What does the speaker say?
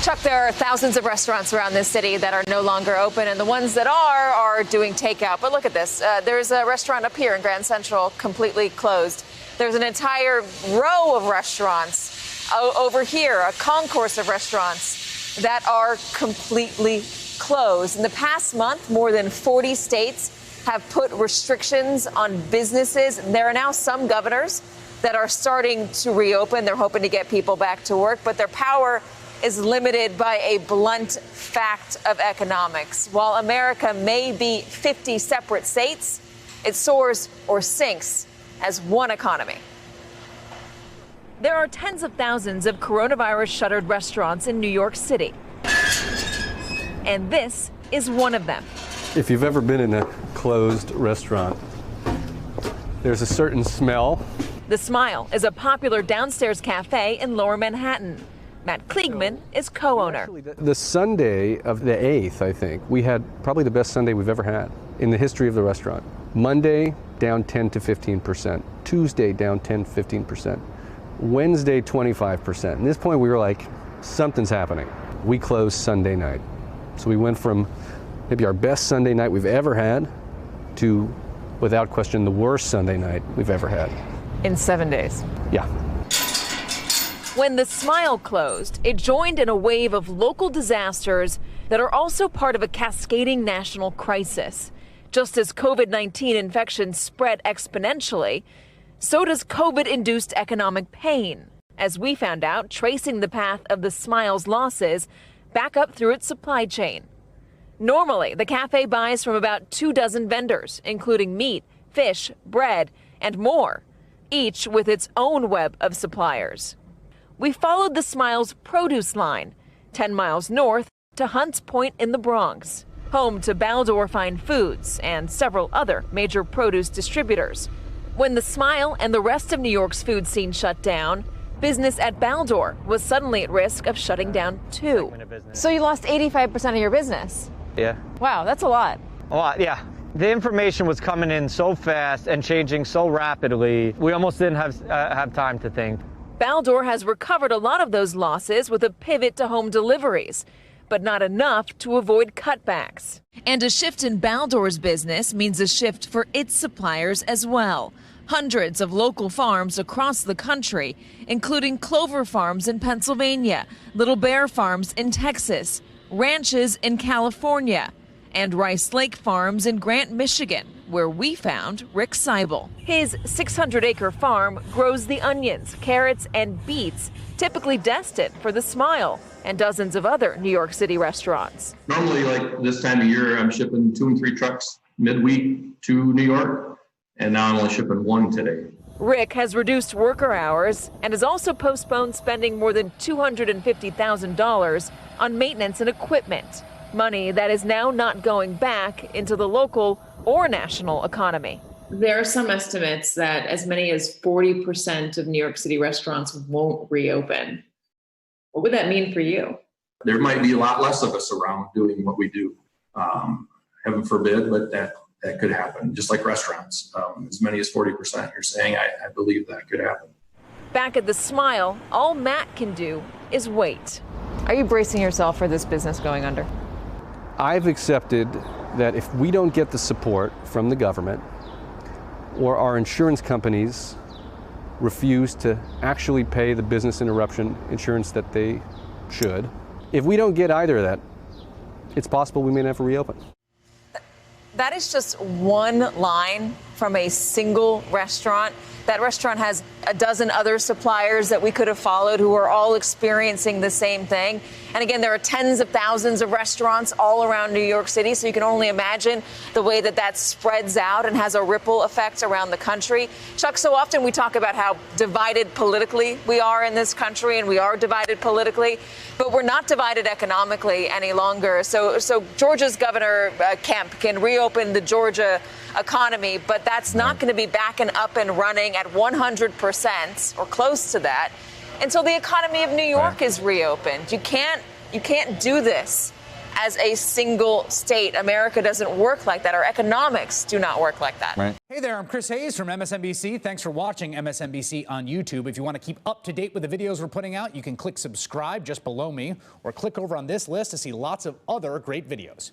Chuck, there are thousands of restaurants around this city that are no longer open, and the ones that are doing takeout. But look at this. There's a restaurant up here in Grand Central completely closed. There's an entire row of restaurants over here, a concourse of restaurants that are completely closed. In the past month, more than 40 states have put restrictions on businesses. There are now some governors that are starting to reopen. They're hoping to get people back to work, but their power is limited by a blunt fact of economics. While America may be 50 separate states, it soars or sinks as one economy. There are tens of thousands of coronavirus-shuttered restaurants in New York City. And this is one of them. If you've ever been in a closed restaurant, there's a certain smell. The Smile is a popular downstairs cafe in Lower Manhattan. Matt Kliegman is co-owner. The Sunday of the 8th, I think, we had probably the best Sunday we've ever had in the history of the restaurant. Monday, down 10 to 15%. Tuesday, down 10 to 15%. Wednesday, 25%. At this point, we were like, something's happening. We closed Sunday night. So we went from maybe our best Sunday night we've ever had to, without question, the worst Sunday night we've ever had. In 7 days. Yeah. When the Smile closed, it joined in a wave of local disasters that are also part of a cascading national crisis. Just as COVID-19 infections spread exponentially, so does COVID-induced economic pain, as we found out tracing the path of the Smile's losses back up through its supply chain. Normally, the cafe buys from about 24 vendors, including meat, fish, bread, and more, each with its own web of suppliers. We followed the Smile's produce line, 10 miles north to Hunts Point in the Bronx, home to Baldor Fine Foods and several other major produce distributors. When the Smile and the rest of New York's food scene shut down, business at Baldor was suddenly at risk of shutting down too. So you lost 85% of your business? Yeah. Wow, that's a lot. A lot, yeah. The information was coming in so fast and changing so rapidly, we almost didn't have time to think. Baldor has recovered a lot of those losses with a pivot to home deliveries, but not enough to avoid cutbacks. And a shift in Baldor's business means a shift for its suppliers as well. Hundreds of local farms across the country, including Clover Farms in Pennsylvania, Little Bear Farms in Texas, ranches in California, and Rice Lake Farms in Grant, Michigan, where we found Rick Seibel. His 600-acre farm grows the onions, carrots, and beets typically destined for the Smile and dozens of other New York City restaurants. Normally, like this time of year, I'm shipping 2 and 3 trucks midweek to New York, and now I'm only shipping 1 today. Rick has reduced worker hours and has also postponed spending more than $250,000 on maintenance and equipment, money that is now not going back into the local or national economy. There are some estimates that as many as 40% of New York City restaurants won't reopen. What would that mean for you? There might be a lot less of us around doing what we do. Heaven forbid, but that could happen, just like restaurants. As many as 40%, you're saying, I believe that could happen. Back at the Smile, all Matt can do is wait. Are you bracing yourself for this business going under? I've accepted that if we don't get the support from the government or our insurance companies refuse to actually pay the business interruption insurance that they should, if we don't get either of that, it's possible we may never reopen. That is just one line from a single restaurant. That restaurant has a dozen other suppliers that we could have followed who are all experiencing the same thing. And again, there are tens of thousands of restaurants all around New York City, so you can only imagine the way that that spreads out and has a ripple effect around the country. Chuck, so often we talk about how divided politically we are in this country, and we are divided politically, but we're not divided economically any longer. So Georgia's Governor Kemp can reopen the Georgia economy, but that's not going to be back and up and running at 100% or close to that until the economy of New York is reopened. You can't do this as a single state. America doesn't work like that. Our economics do not work like that. Right. Hey there, I'm Chris Hayes from MSNBC. Thanks for watching MSNBC on YouTube. If you want to keep up to date with the videos we're putting out, you can click subscribe just below me or click over on this list to see lots of other great videos.